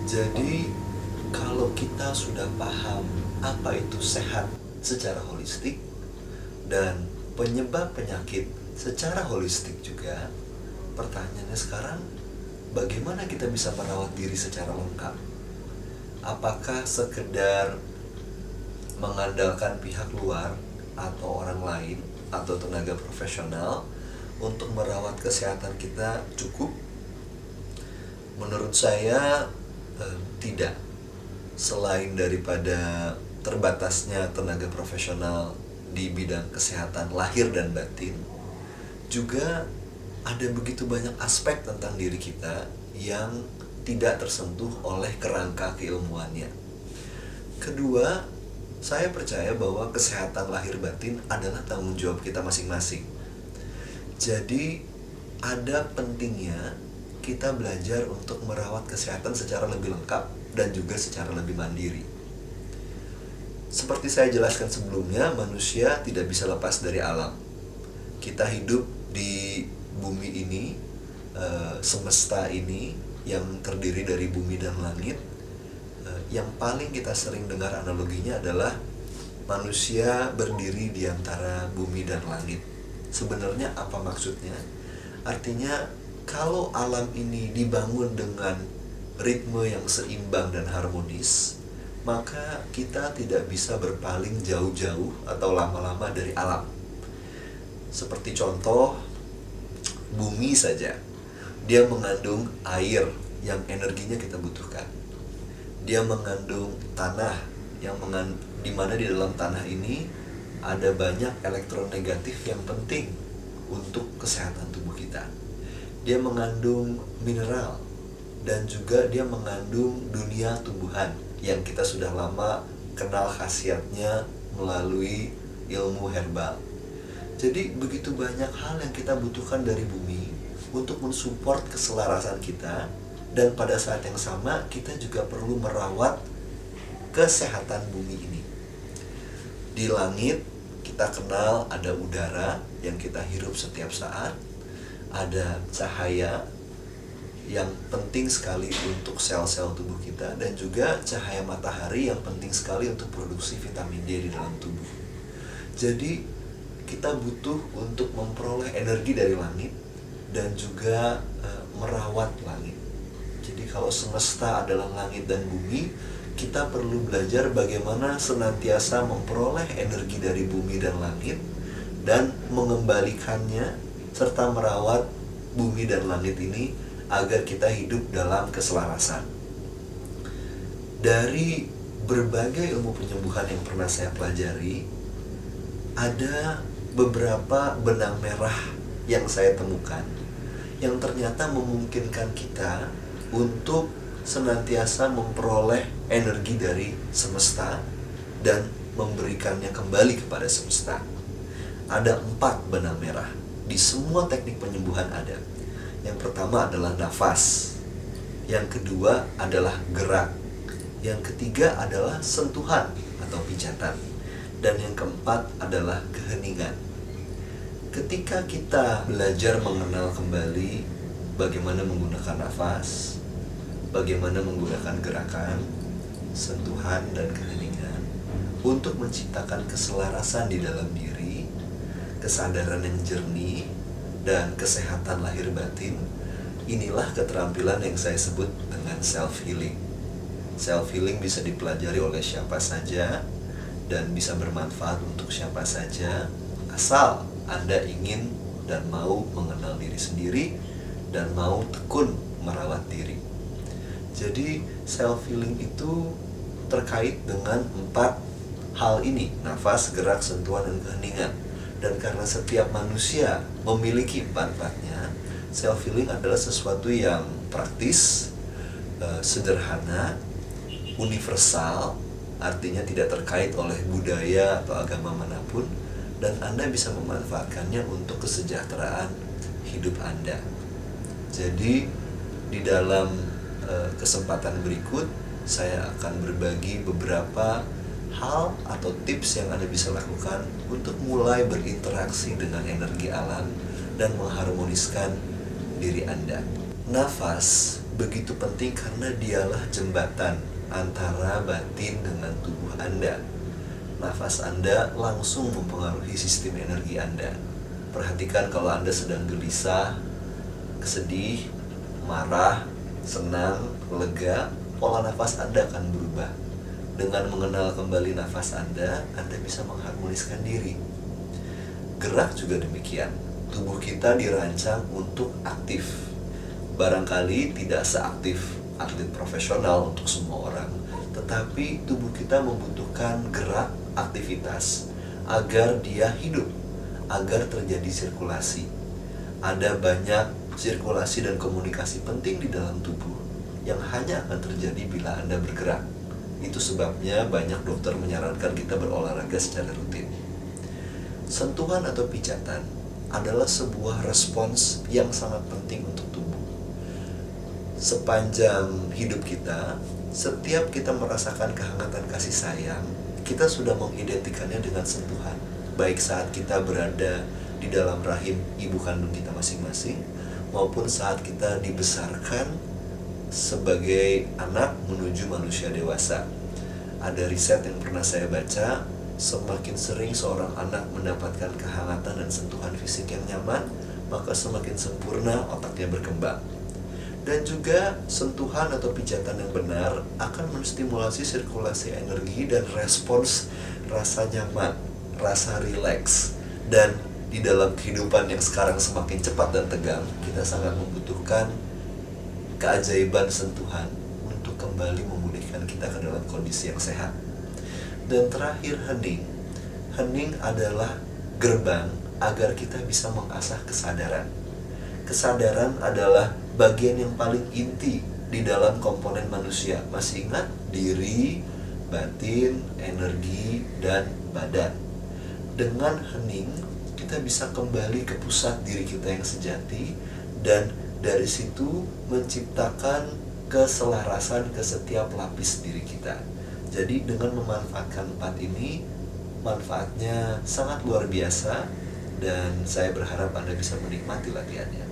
Jadi, kalau kita sudah paham apa itu sehat secara holistik dan penyebab penyakit secara holistik juga, pertanyaannya sekarang, bagaimana kita bisa merawat diri secara lengkap? Apakah sekedar mengandalkan pihak luar atau orang lain atau tenaga profesional untuk merawat kesehatan kita cukup? Menurut saya tidak. Selain daripada terbatasnya tenaga profesional di bidang kesehatan lahir dan batin, juga ada begitu banyak aspek tentang diri kita yang tidak tersentuh oleh kerangka keilmuannya. Kedua, saya percaya bahwa kesehatan lahir batin adalah tanggung jawab kita masing-masing. Jadi, ada pentingnya kita belajar untuk merawat kesehatan secara lebih lengkap dan juga secara lebih mandiri. Seperti saya jelaskan sebelumnya, manusia tidak bisa lepas dari alam. Kita hidup di bumi ini, semesta ini yang terdiri dari bumi dan langit. Yang paling kita sering dengar analoginya adalah manusia berdiri di antara bumi dan langit. Sebenarnya apa maksudnya? Artinya, kalau alam ini dibangun dengan ritme yang seimbang dan harmonis, maka kita tidak bisa berpaling jauh-jauh atau lama-lama dari alam. Seperti contoh, bumi saja. Dia mengandung air yang energinya kita butuhkan. Dia mengandung tanah di mana di dalam tanah ini ada banyak elektron negatif yang penting untuk kesehatan tubuh kita. Dia mengandung mineral dan juga dia mengandung dunia tumbuhan yang kita sudah lama kenal khasiatnya melalui ilmu herbal. Jadi begitu banyak hal yang kita butuhkan dari bumi untuk mensupport keselarasan kita, dan pada saat yang sama kita juga perlu merawat kesehatan bumi ini. Di langit kita kenal ada udara yang kita hirup setiap saat, ada cahaya yang penting sekali untuk sel-sel tubuh kita, dan juga cahaya matahari yang penting sekali untuk produksi vitamin D di dalam tubuh. Jadi kita butuh untuk memperoleh energi dari langit dan juga merawat langit. Jadi kalau semesta adalah langit dan bumi, kita perlu belajar bagaimana senantiasa memperoleh energi dari bumi dan langit dan mengembalikannya serta merawat bumi dan langit ini agar kita hidup dalam keselarasan. Dari berbagai ilmu penyembuhan yang pernah saya pelajari, ada beberapa benang merah yang saya temukan yang ternyata memungkinkan kita untuk senantiasa memperoleh energi dari semesta dan memberikannya kembali kepada semesta. Ada 4 benang merah. Di semua teknik penyembuhan ada. Yang pertama adalah nafas. Yang kedua adalah gerak. Yang ketiga adalah sentuhan atau pijatan. Dan yang keempat adalah keheningan. Ketika kita belajar mengenal kembali bagaimana menggunakan nafas, bagaimana menggunakan gerakan, sentuhan, dan keheningan untuk menciptakan keselarasan di dalam diri, kesadaran yang jernih, dan kesehatan lahir batin, inilah keterampilan yang saya sebut dengan self-healing. Self-healing bisa dipelajari oleh siapa saja dan bisa bermanfaat untuk siapa saja, asal Anda ingin dan mau mengenal diri sendiri dan mau tekun merawat diri. Jadi self-healing itu terkait dengan 4 hal ini: nafas, gerak, sentuhan, dan keheningan. Dan karena setiap manusia memiliki 4-4-nya, self-healing adalah sesuatu yang praktis, sederhana, universal, artinya tidak terkait oleh budaya atau agama manapun, dan Anda bisa memanfaatkannya untuk kesejahteraan hidup Anda. Jadi di dalam kesempatan berikut saya akan berbagi beberapa hal atau tips yang Anda bisa lakukan untuk mulai berinteraksi dengan energi alam dan mengharmoniskan diri Anda. Nafas begitu penting karena dialah jembatan antara batin dengan tubuh Anda. Nafas Anda langsung mempengaruhi sistem energi Anda. Perhatikan kalau Anda sedang gelisah, sedih, marah, senang, lega, pola nafas Anda akan berubah. Dengan mengenal kembali nafas Anda bisa mengharmoniskan diri. Gerak juga demikian. Tubuh kita dirancang untuk aktif. Barangkali tidak seaktif atlet profesional untuk semua orang, tetapi tubuh kita membutuhkan gerak, aktivitas agar dia hidup, agar terjadi sirkulasi. Ada banyak sirkulasi dan komunikasi penting di dalam tubuh yang hanya akan terjadi bila Anda bergerak. Itu sebabnya banyak dokter menyarankan kita berolahraga secara rutin. Sentuhan atau pijatan adalah sebuah respons yang sangat penting untuk tubuh. Sepanjang hidup kita, setiap kita merasakan kehangatan kasih sayang, kita sudah mengidentikannya dengan sentuhan. Baik saat kita berada di dalam rahim ibu kandung kita masing-masing, maupun saat kita dibesarkan sebagai anak menuju manusia dewasa. Ada riset yang pernah saya baca, semakin sering seorang anak mendapatkan kehangatan dan sentuhan fisik yang nyaman, maka semakin sempurna otaknya berkembang. Dan juga sentuhan atau pijatan yang benar akan menstimulasi sirkulasi energi dan respons rasa nyaman, rasa rileks. Dan di dalam kehidupan yang sekarang semakin cepat dan tegang, kita sangat membutuhkan keajaiban sentuhan untuk kembali memulihkan kita ke dalam kondisi yang sehat. Dan terakhir, hening. Hening adalah gerbang agar kita bisa mengasah kesadaran. Kesadaran adalah bagian yang paling inti di dalam komponen manusia. Masih ingat? Diri, batin, energi, dan badan. Dengan hening, kita bisa kembali ke pusat diri kita yang sejati, dan dari situ menciptakan keselarasan ke setiap lapis diri kita. Jadi dengan memanfaatkan 4 ini, manfaatnya sangat luar biasa, dan saya berharap Anda bisa menikmati latihannya.